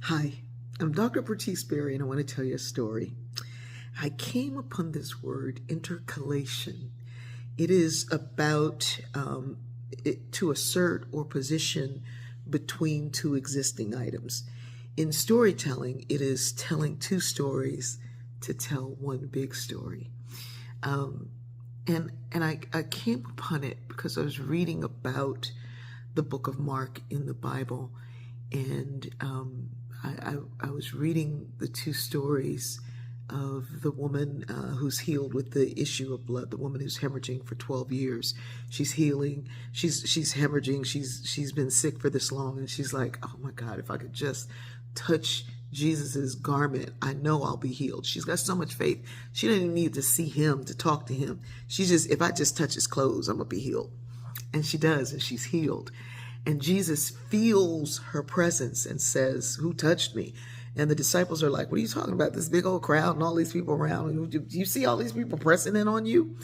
Hi, I'm Dr. Bertice Berry, and I want to tell you a story. I came upon this word, intercalation. It is about to assert or position between two existing items. In storytelling, it is telling two stories to tell one big story. And I came upon it because I was reading about the book of Mark in the Bible, and I was reading the two stories of the woman who's healed with the issue of blood, the woman who's hemorrhaging for 12 years. She's healing, she's hemorrhaging, she's been sick for this long, and she's like, oh my God, if I could just touch Jesus's garment, I know I'll be healed. She's got so much faith. She doesn't even need to see him to talk to him. She just, if I just touch his clothes, I'm gonna be healed. And she does, and she's healed. And Jesus feels her presence and says, who touched me? And the disciples are like, what are you talking about? This big old crowd and all these people around. Do you see all these people pressing in on you?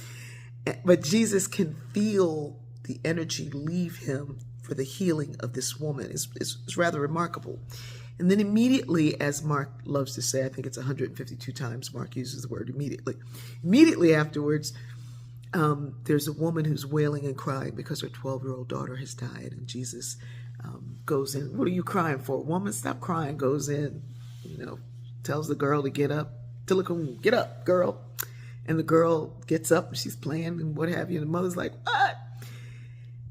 But Jesus can feel the energy leave him for the healing of this woman. It's rather remarkable. And then immediately, as Mark loves to say, I think it's 152 times Mark uses the word immediately. Immediately afterwards, there's a woman who's wailing and crying because her 12-year-old daughter has died. And Jesus goes in. What are you crying for? Woman, stop crying. Goes in, tells the girl to get up. Tillicum, get up, girl. And the girl gets up and she's playing and what have you. And the mother's like, what?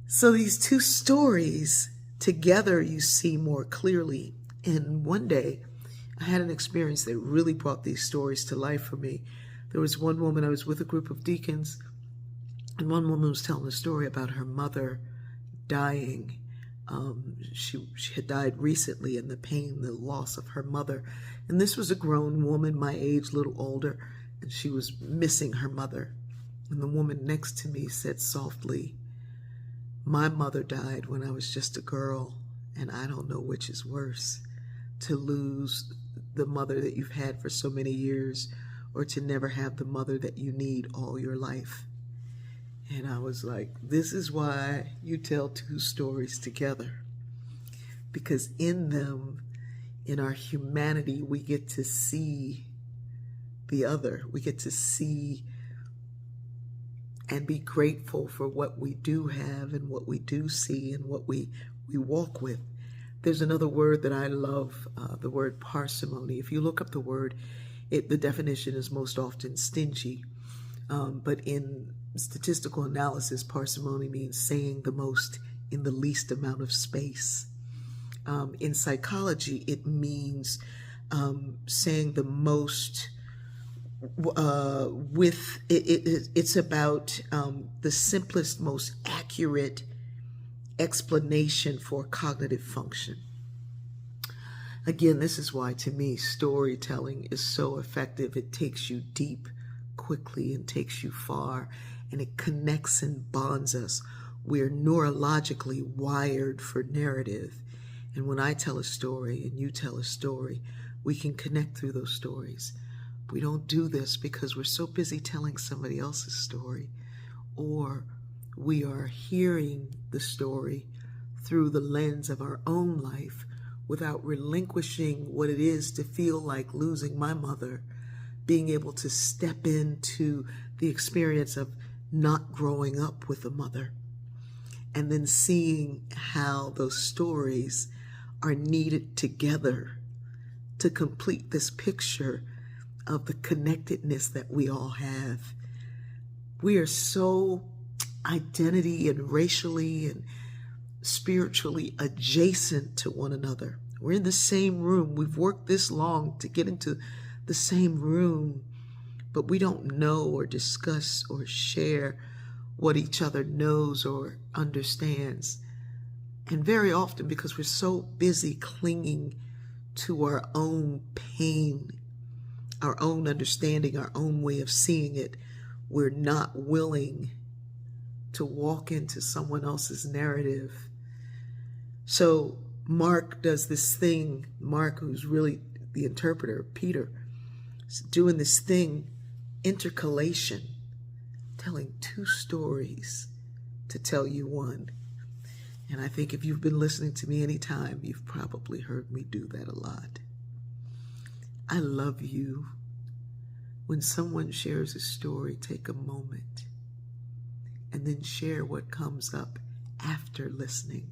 So these two stories together you see more clearly. And one day I had an experience that really brought these stories to life for me. There was one woman, I was with a group of deacons, and one woman was telling a story about her mother dying. She had died recently, and the pain, the loss of her mother. And this was a grown woman, my age, a little older, and she was missing her mother. And the woman next to me said softly, my mother died when I was just a girl, and I don't know which is worse, to lose the mother that you've had for so many years, or to never have the mother that you need all your life. And I was like, this is why you tell two stories together. Because in them, in our humanity, we get to see the other. We get to see and be grateful for what we do have and what we do see and what we walk with. There's another word that I love, the word parsimony. If you look up the word, the definition is most often stingy. But in statistical analysis, parsimony means saying the most in the least amount of space. In psychology, it means saying the most it's about the simplest, most accurate explanation for cognitive function. Again, this is why, to me, storytelling is so effective. It takes you deep quickly and takes you far, and it connects and bonds us. We're neurologically wired for narrative. And when I tell a story and you tell a story, we can connect through those stories. We don't do this because we're so busy telling somebody else's story, or we are hearing the story through the lens of our own life without relinquishing what it is to feel like losing my mother, being able to step into the experience of not growing up with a mother, and then seeing how those stories are needed together to complete this picture of the connectedness that we all have. We are so identity and racially and spiritually adjacent to one another. We're in the same room. We've worked this long to get into the same room, but we don't know or discuss or share what each other knows or understands. And very often, because we're so busy clinging to our own pain, our own understanding, our own way of seeing it, we're not willing to walk into someone else's narrative. So Mark does this thing, Mark, who's really the interpreter, Peter, is doing this thing, intercalation, telling two stories to tell you one. And I think if you've been listening to me any time, you've probably heard me do that a lot. I love you. When someone shares a story, take a moment and then share what comes up after listening.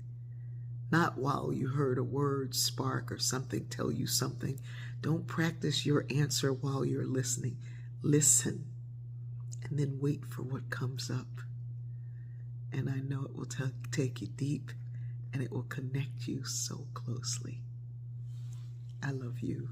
Not while you heard a word spark or something tell you something. Don't practice your answer while you're listening. Listen and then wait for what comes up. And I know it will take you deep and it will connect you so closely. I love you.